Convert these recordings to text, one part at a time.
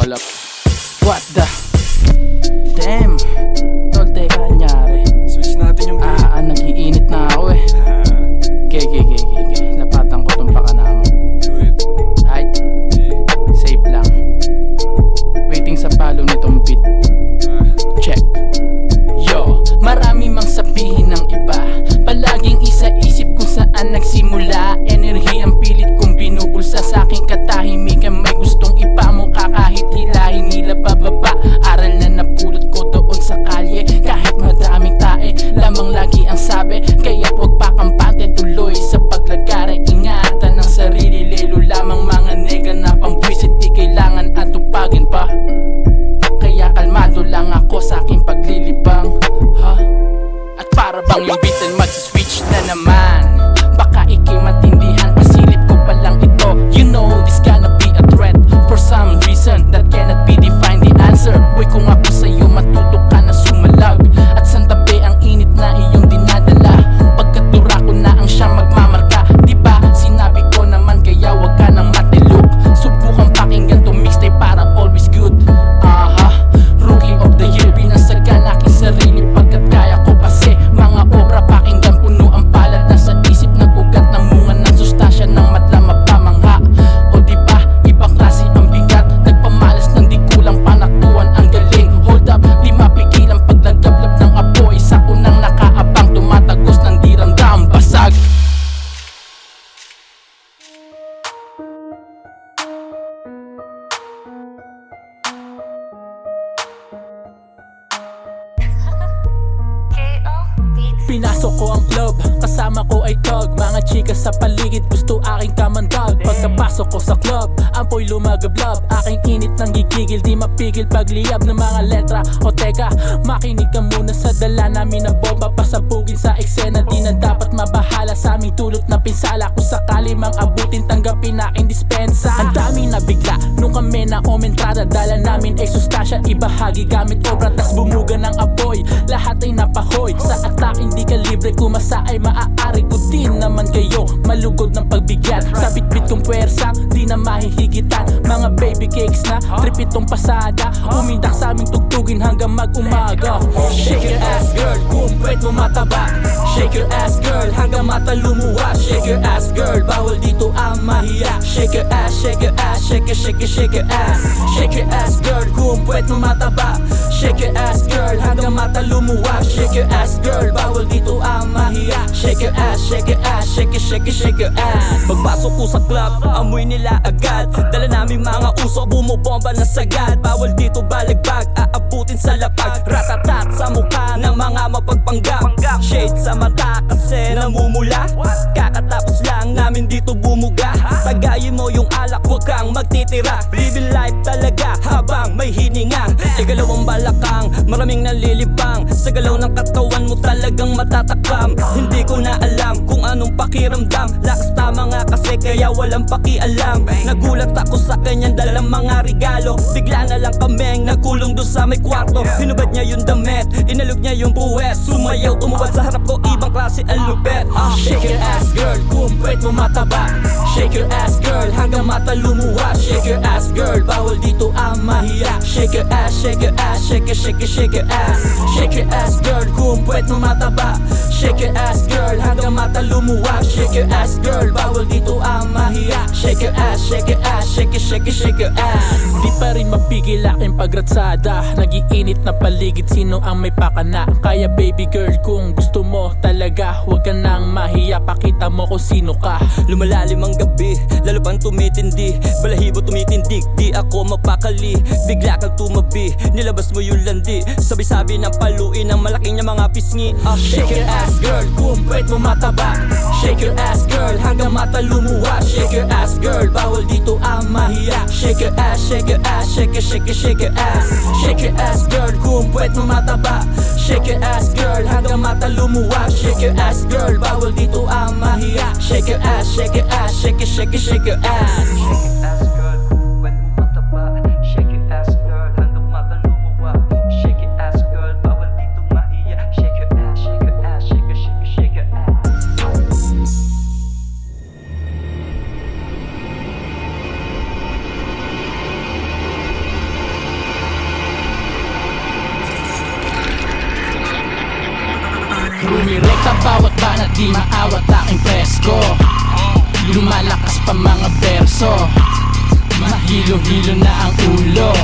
Hold up. What the? Damn. Tol, teka, anyari. Switch natin yung beat. Nag-iinit na ako eh. Ge. Lapatan ko tong pakana mo. Do it. Right? Safe lang. Waiting sa palo nitong beat. Check. Yo, marami mang sabihin ng iba. Palaging isa-isip kung saan nagsimula. Enerhiyang pilit kong binubulsa sa aking katahimikan. May gustong ipamuka kahit hilahin nila pababa. Aral na napulot ko doon sa kalye. Kahit madaming tae, lamang lagi ang sabi. Kaya huwag pakampante, tuloy sa paglagare. Ingatan ng sarili, lelo lamang mga nega na pambwisit. Di kailangan atupagin pa. Kaya kalmado lang ako sa aking paglilibang, ha? At para bang yung beat ay mag-switch na naman. Baka ikay matindihan, pasilip ko pa lang ito. You know this gonna be a threat. For some reason that cannot be defined the answer. Boy, kung ako sa'yo matuto ka na sumalag. At santabi ang init na iyong dinadala. Pagkatura ko na ang siyang magmamarka. Diba sinabi ko naman kaya wag ka nang matilok. Subukan pakinggan to mixtape para always good. Rookie of the year, binasagan aking sarili pagkat kaya ko kasi mga obra pakinggan puno ang palad na sa isip nag-ugat ng munga ng sustansya ng madla mapamangha. O diba, ibang klase ang bigat, nagpamalas ng di kulang panaktuan ang galing. Hold up, di mapigil ang paglagablab ng apoy sa unang nakaabang tumatagos ng di ramdam basag. Pinasok ko ang club, kasama ko ay tug. Mga chika sa paligid, gusto aking kamandag. Pagkapasok ko sa club, ampoy lumagablab. Aking init nang gigigil, di mapigil pagliyab ng mga letra. O teka, makinig ka muna sa dala namin na bomba. Pasabugin sa eksena, di na dapat mabahala sa aming tulot na pinsala. Kung sakali mang abutin, tanggapin aking dispensa. Ang dami na bigla, nung kami na omentrada. Dala namin ay sustansya, ibahagi gamit obra. Tas bumuga ng apoy, lahat ay napahoy. Sa attack hindi ka libre, kumasa ay maaari ko din naman kayo malugod ng pagbigyan. Sa bitbit kong puwersa, di na mahihigitan. Mga baby cakes na, trip itong pasada. Umindak sa aming tugtugin hanggang mag-umaga. Shake your ass girl, kung puwet mo mataba. Shake your ass girl, hanggang mata lumuwa. Shake your ass girl, bawal dito ang mahiya. Shake your ass, shake your ass, shake your, shake your, shake your ass. Shake your ass girl, kung puwet mo mataba. Shake your ass girl, hanggang mata lumuwa. Shake your ass girl, bawal dito ang mahiya. Shake your ass, shake your ass, shake your, shake your, shake your ass. Pagpasok ko sa club, amoy nila agad. Dala namin mga usok, bumubomba na sagad. Bawal dito balagbag, aabutin sa lapag. Ratatat sa mukha ng mga mapagpanggap. Shade sa mata kasi namumula. Kakatapos lang namin dito bumuga. Tagayin mo yung alak, huwag kang magtitira. Living life talaga habang may hininga. Igalawang balakang, maraming nalilibang. Sa galaw ng katawan mo talagang matatakam. Hindi ko na alam kung anong pakiramdam. Lakas tama nga kasi kaya walang pakialam. Nagulat ako sa kanyang dalang mga regalo. Bigla na lang kaming nagkulong doon sa may kwarto. Hinubad niya yung damit, inalog niya yung puwet. Sumayaw, tumubad sa harap ko, ibang klase ang lupet. Shake your ass girl, kung puwet mo mataba. Shake your ass girl, hanggang mata lumuwa. Shake your ass girl, bawal dito ang mahiya. Shake your ass, shake your ass, shake your, shake your, shake your ass. Shake your ass girl, kung puwet mo mataba. Shake your ass girl, hanggang mata lumuwa. Shake your ass girl, bawal dito ang mahiya. Shake your ass, shake your ass, shake your, shake your, shake your ass. Di pa rin mapigil aking pagratsada. Nagiinit na paligid, sino ang may pakana? Kaya baby girl, kung gusto mo talaga, huwag ka nang mahiya, pakita mo kung sino ka. Lumalalim ang gabi, lalo pang tumitindi. Balahibo tumitindig, di ako mapakali. Bigla kang tumabi, nilabas mo yung landi. Sabi-sabi ng paluin ng malaking niya mga pisngi. Shake your ass girl, kung puwet mo mataba. Shake your ass girl, hanggang mata lumuwa. Shake your ass girl, bawal dito ang mahiya. Shake your ass, shake your ass, shake your, shake your, shake your ass. Shake your ass girl, kung puwet mo mataba. Shake your ass girl, hanggang mata lumuwa. Shake your ass girl, bawal dito ang mahiya. Shake your ass, shake your ass, shake your, shake your, shake your ass. Rumirekta bawat banat, di maawat aking presko. Lumalakas pa mga berso, mahilo-hilo na ang ulo.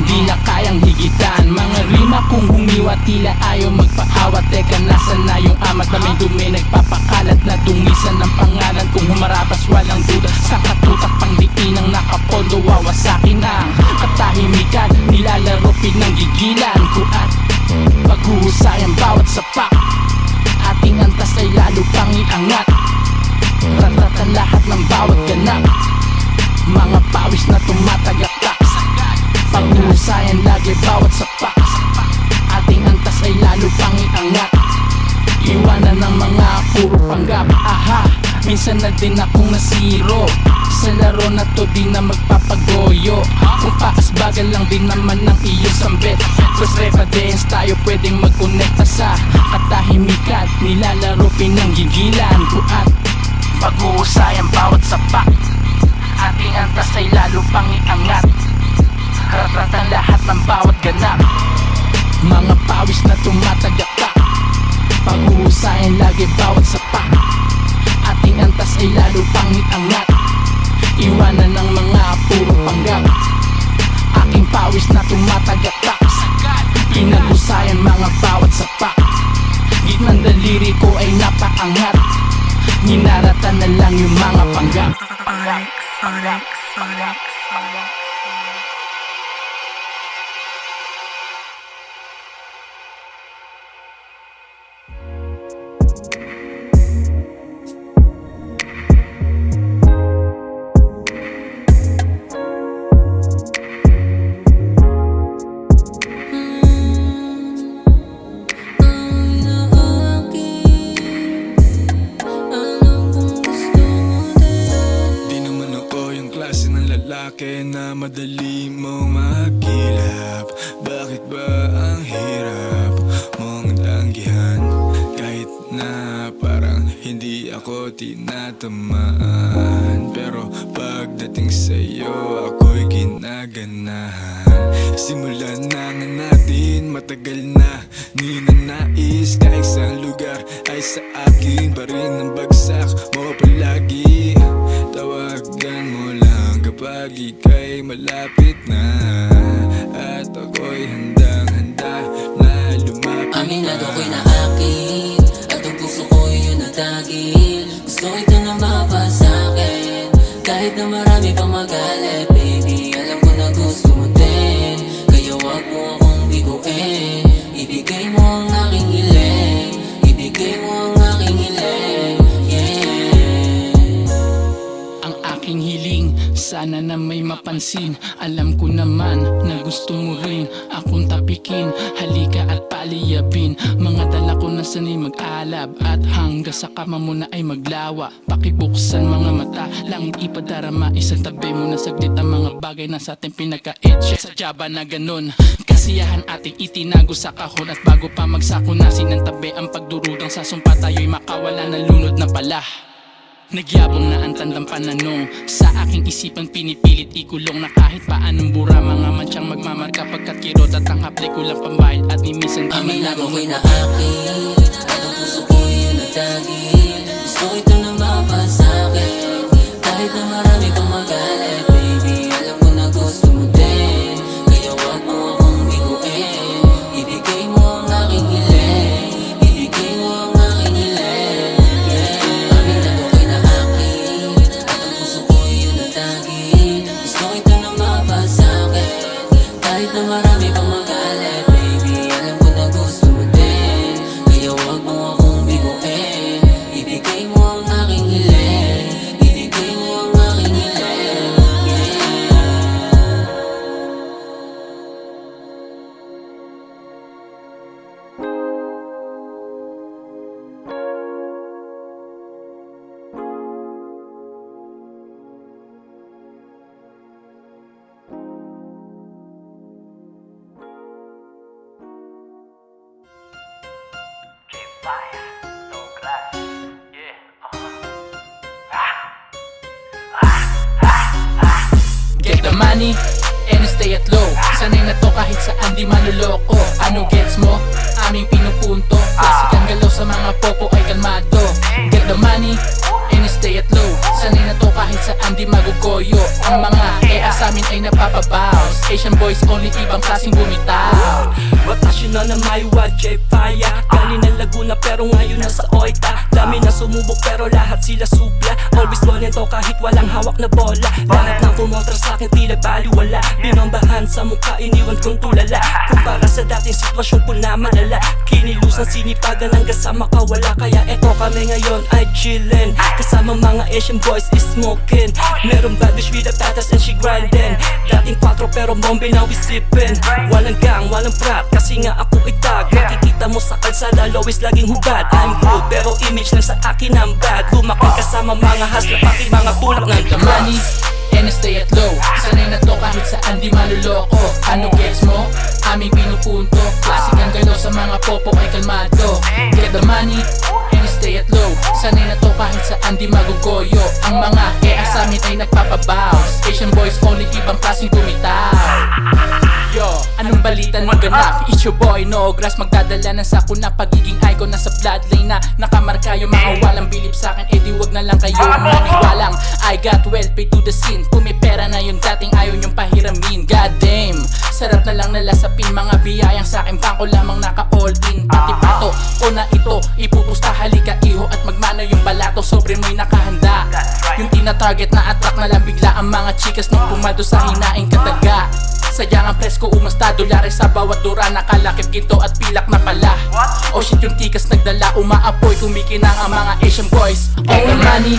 Di na kayang higitan mga rima kung humiwa, tila ayaw magpaawat. Teka, nasa na yung amat na may dumi, nagpapakalat na dungisan ng pangalan. Kung humarabas walang duda, sa katutak pang diin ang nakapondo, wawasakin ang katahimikan. Nilalaro pinanggigilan ko at paghuhusay ang bawat sapak. Ating antas ay lalo pang iangat, ratatan lahat ng bawat ganap. Mga pawis na tumatagaktak, paghuhusayan lagi bawat sapak. Ating antas ay lalo pang iangat, iwanan ng mga puro panggap. Aha, minsan na din akong nasiro sa laro na to, di na magpapagoyo. Kung paasbagan lang din naman ng iyong sambit, First repadence tayo pwedeng magkonekta sa katahimikan. Nilalaro pinanggigilan ko at paghuhusayan bawat sapak. Ating antas ay lalo pang iangat, ratatan lahat ng bawat ganap. Mga pawis na tumatagaktak, paghuhusayan lagi bawat sapak. Ating antas ay lalo pang iangat, iwanan ng mga puro panggap. Aking pawis na tumatagaktak, pinaghusayan mga bawat sapak. Gitnang daliri ko ay napaangat, ninaratan na lang yung mga panggap. Na madali mong makilap. Bakit ba ang hirap mong tanggihan? Kahit na parang hindi ako tinatamaan, pero pagdating sa'yo ako'y ginaganahan. Simulan na nga natin, matagal na ninanais. Kahit isang lugar ay sa akin pa rin ang bagsak mo palagi. Tawagan mo lang kapag ika'y malapit na, at ako'y handang-handa na lumapit. Aminado ko'y na akin, at ang puso ko'y yun nagdagil. Gusto ito na mapasa'kin, kahit na marami pang magalit. Baby, alam ko na gusto mo din, kaya wag mo akong biguin. Ibigay mo ang aking hiling, ibigay mo ang aking hiling, yeah. Ang aking hiling, sana na may mapansin. Alam ko naman na gusto mo rin akong tapikin. Halika at paliyabin, mga dala ko na sanay mag-alab. At hanggang sa kama mo na ay maglawa. Pakibuksan mga mata, langit ipadarama. Isang tabi mo na saglit ang mga bagay na sa ating pinagka-etche. Sadya ba na ganun? Kasiyahan ating itinago sa kahon, at bago pa magsako na sinantabi ang pagdurudang sa sumpa, tayo'y makawala na lunod na pala. Nagyabong na ang tandang pananong, sa aking isipan pinipilit ikulong. Na kahit paanong bura, mga mansyang magmamarka. Pagkat kirot at ang hapli ko lang pambayad, at ni minsan di man Aminado ko'y na akin, at ang puso ko'y yun nagdagil. Gusto ito na mapasa'kin, kahit na marami pang magalit. Baby, alam ko na gusto mo din, kaya wag mo akong biguin. Ibigay mo ang aking hiling, ibigay mo ang aking hiling, yeah. Aminado ko'y na akin, at ang puso ko'y yun nagdagil. Gusto ito na mapasa'kin, kahit na marami pang magalit. Baby, alam ko na gusto mo din, kaya wag mo akong biguin. Ibigay mo ang aking hiling, ibigay mo ang aking hiling, yeah. Get the money and stay at low. Sanay na to kahit saan di manloloko. Ano gets mo? Aming pinupunto. Klase ka ang galaw sa mga popo ay kalmado. Get the money and stay at low. Sanay na to kahit saan di magugoyo. Ang mga kaya sa amin ay napapabaws. Asian boys only, ibang klaseng bumitaw. Vacational na may J Fire. Galing ng Laguna pero ngayon nasa Oita. Dami na sumubok pero lahat sila supla. Always to kahit walang hawak na bola. Lahat ng kumontra sa'kin tila baliwala. Binombahan sa mukha, iniwan kong tulala. Kumpara sa dating sitwasyon ko na malala. Kinilusan, sinipagan hanggang sa makawala. Kaya eto kami ngayon ay chillin'. Kasama mga Asian boys is smoking. Meron bad bitch with the tatas and she grindin'. Dating 4 pero bombe now we sippin'. Walang gang, walang prat kasi nga ako itag. Makikita mo sa kalsada, Lois laging hubad. I'm good pero image lang sa akin ang bad. Lumaki kasama mga hustler pati mga tulak ng The money and stay at low. Sanay na to kahit saan di maluloko. Ano gets mo? Aming pinupunto. Classic ang galaw sa mga popo ay kalmado. Get the money and stay at low. Sanay na to kahit saan di magugoyo. Ang mga kaya sa amin ay nagpapabaws. Asian boys only, ibang klaseng bumitaw. Yo, anong balita ng ganap? It's your boy, no grass. Magdadala ng sako na pagiging icon na sa bloodline na nakamarka yung mga walang bilib sa'kin. Eh di wag na lang kayo maniwalang I got well paid to the scene. Pumipera na yung dating ayaw nyong pahiramin. God damn, sarap na lang nalasapin. Mga biyayang sa'kin, bangko lamang naka-all in. Pati pato ko na ito, ipupusta halika iho at magmana yung balato. Sobre mo'y nakahanda. Yung tina-target na attract na lang bigla ang mga chikas nung pumaldo sa hinaing kataga. Sadyang ang presko umasta, dolares sa bawat dura. Nakalakip gito at pilak na pala. Oh shit, yung tikas nagdala, umaapoy. Kumikinang ang mga Asian boys. All the money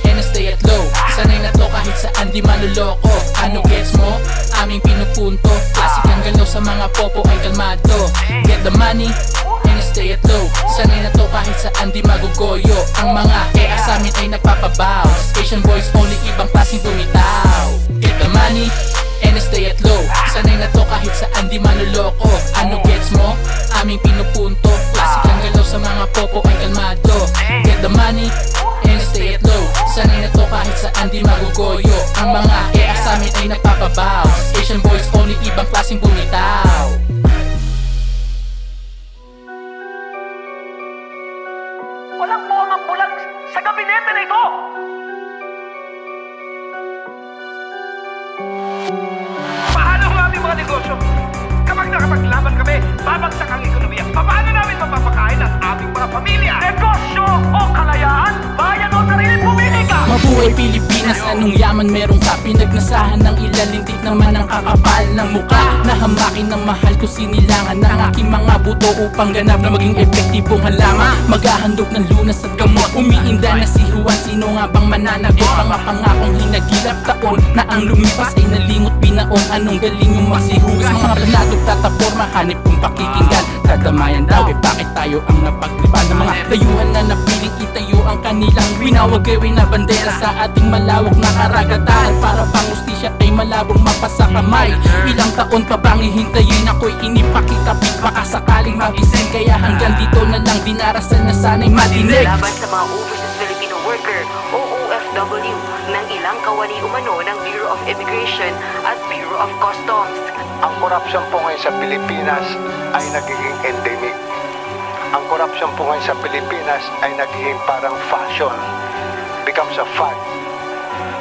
and stay at low. Sanay na to kahit saan di manloloko. Ano gets mo? Aming pinupunto. Classic ang galaw sa mga popo ay kalmado. Get the money and stay at low. Sanay na to kahit saan di magugoyo. Ang mga kaya sa amin ay nagpapabaws. Asian boys only, ibang klaseng bumitaw. Get the money and stay at low. Sanay na to kahit saan di manloloko. Ano gets mo? Aming pinupunto. Classic ang galaw sa mga popo ay kalmado. Get the money and stay at low. Sanay na to kahit saan di magugoyo. Ang mga kaya sa amin ay nagpapabaws. Asian boys only, ibang klaseng bumitaw. Walang buwang bulag sa gabinete na ito! Paano ang aming mga negosyo? Kapag nakapaglaban kami, babagsak ang ekonomiya. Paano namin mapapakain ang aming mga pamilya? Negosyo o kalayaan? Bayan o sarili, pumili ka! Mabuhay Pilipinas, anong yaman meron ka? Pinagnasahan ng ilalintik naman ang kakapal ng muka. Nahamakin ng mahal ko sinilangan ng aking mga buto upang ganap na maging epektibong halaman. Maghahandog ng lunas at gamot. Umiinda na si Juan, sino nga bang mananagot? Mga pangakong hinagilap taon na ang lumipas ay nalimot binaon. Anong galing yung masihugas? Mga planadong tatapor, mahanip kung pakikinggan. Kadamayan daw, eh bakit tayo ang napaglipan ng mga dayuhan na napiling itayo ang kanilang winawagawin na bandera sa ating malawak na karagatan. Para bang ustisya ay malabong mapasa kamay. Ilang taon pa bang hihintayin ako'y inipakitapit? Baka sakaling magising, kaya hanggang dito na lang dinarasan na sana'y madinig. Laban sa mga overseas Filipino worker o OFW ng ilang kawani umano ng Bureau of Immigration at Bureau of Customs. Ang korupsyon po ngayon sa Pilipinas ay nagiging endemic. Ang korupsyon po ngayon sa Pilipinas ay nagiging parang fashion. Becomes a fad.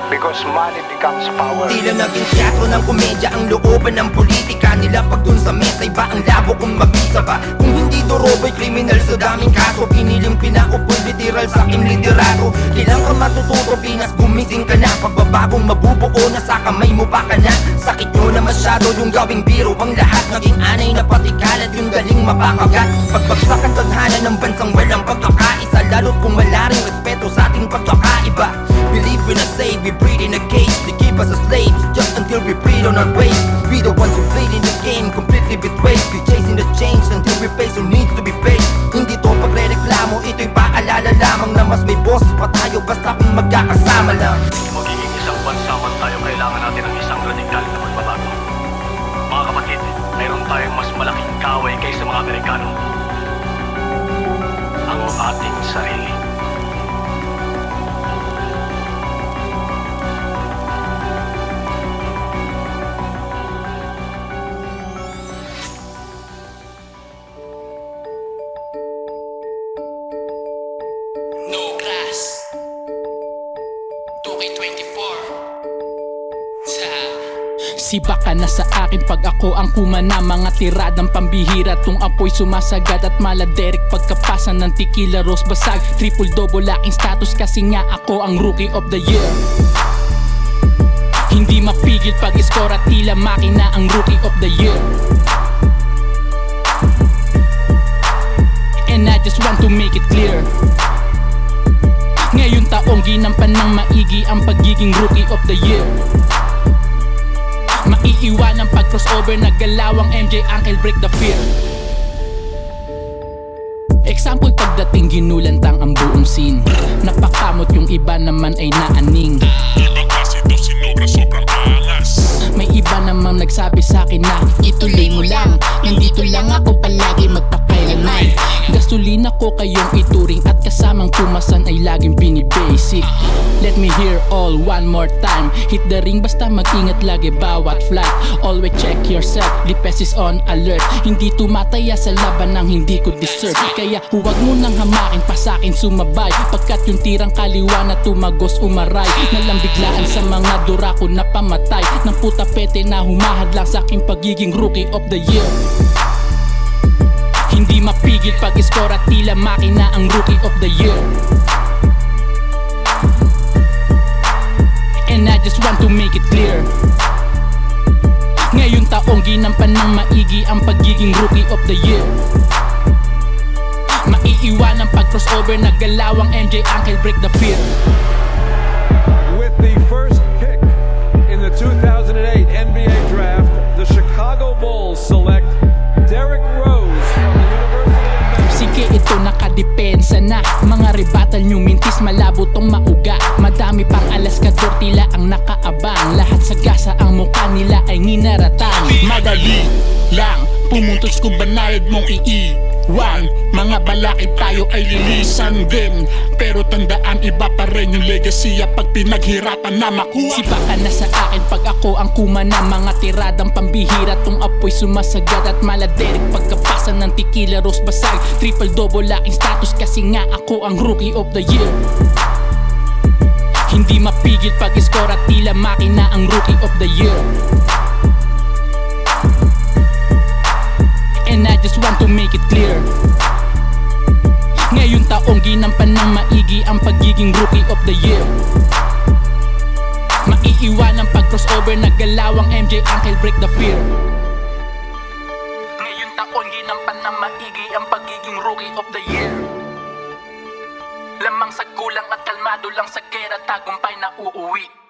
Because money becomes power. Tila naging teatro ng komedya ang looban ng politika nila. Pag dun sa mesa iba ang labo kung mabisa ba. Kung hindi doroboy kriminal sa daming kaso, piniling pinaupoy literal sa aking liderato. Kailang ka matututo Pinas, gumising ka na. Pagbabagong mabubuo na sa kamay mo pa ka na. Sakit nyo na masyado yung gawing biro. Ang lahat naging anay na patikalat yung galing mapakagat. Pagbagsak ang tadhana ng bansang walang pagkakaisa, lalo't kung wala rin respeto sa ating pagkakaiba. Believe in a save, we breed in a cage. They keep us as slaves just until we breed on our ways. We the ones who played in this game completely betrayed. We chasing the change until we pay who needs to be paid. Hindi to pagre-reklamo, ito'y paalala lamang na mas may boses pa tayo basta kung magkakasama lang. Magiging isang bansa man tayo, kailangan natin ng isang radikal na pagbabago. Mga kapatid, mayroon tayong mas malaking kaway kaysa mga Amerikano. Ang ating sarili. Siba ka na sa akin pag ako ang kumana. Mga tiradang pambihira, tung apoy sumasagad at maladerek pagkapasa ng tequila rose basag. Triple double aking status kasi nga ako ang rookie of the year. Hindi mapigil pag iskor at tila makina ang rookie of the year. And I just want to make it clear, ngayon taong ginampan ng maigi ang pagiging rookie of the year. Maiiwanan pag crossover, naggalawang MJ Uncle break the fear. Example, pagdating ginulantang ang buong scene, napakamot yung iba naman ay naaning. Iba kasi daw sinobra sobrang angas. May iba namang nagsabi sa'kin na ituloy mo lang, nandito lang ako palagi magpakailanman. Gasolina ko kayong ituring at kasamang pumasan ay laging binibasic. Let me hear all one more time. Hit the ring basta mag-ingat lagi bawat flight. Always check yourself, Lipes is on alert. Hindi tumataya sa laban ng hindi ko deserve. Kaya huwag mo nang hamakin pa sa'kin sumabay, pagkat yung tirang kaliwa na tumagos umaray. Nalambiglaan sa mga durako na pamatay ng puta pete na humahad lang sa'king pagiging rookie of the year. Hindi mapigil pag iskor at tila makina ang rookie of the year. And I just want to make it clear, ngayon taong ginampan ng maigi ang pagiging rookie of the year. Maiiwanan pag crossover, naggalawang MJ Uncle break the fear. With the first pick in the 2008 NBA Draft, the Chicago Bulls select Derrick Rose from the University of Sige, ito nakadepensa na. Mga rebattle nyo mintis, malabo tong mauga. Madami pang alaskador, tila ang nakaabang. Lahat sa gasa ang mukha nila ay ninaratang. Madali lang pumuntos kung banayad mong iiwan. Mga balakid tayo ay lilisan din, pero tandaan iba pa rin yung legacy pag pinaghirapan na makuha. Siba ka na sa akin pag ako ang kumana. Mga tiradang pambihira, tung apoy sumasagad at maladerek pagkapasa ng tequila rose basag. Triple double aking status kasi nga ako ang rookie of the year. Hindi mapigil pag iskor at tila makina ang rookie of the year. And I just want to make it clear, ngayon taong ginampan ng maigi ang pagiging rookie of the year. Maiiwanan pag crossover, naggalawang MJ Uncle break the fear. Ngayon taong ginampan ng maigi ang pagiging rookie of the year. Lamang sa kulang at kalmado lang sa gera, tagumpay na uuwi.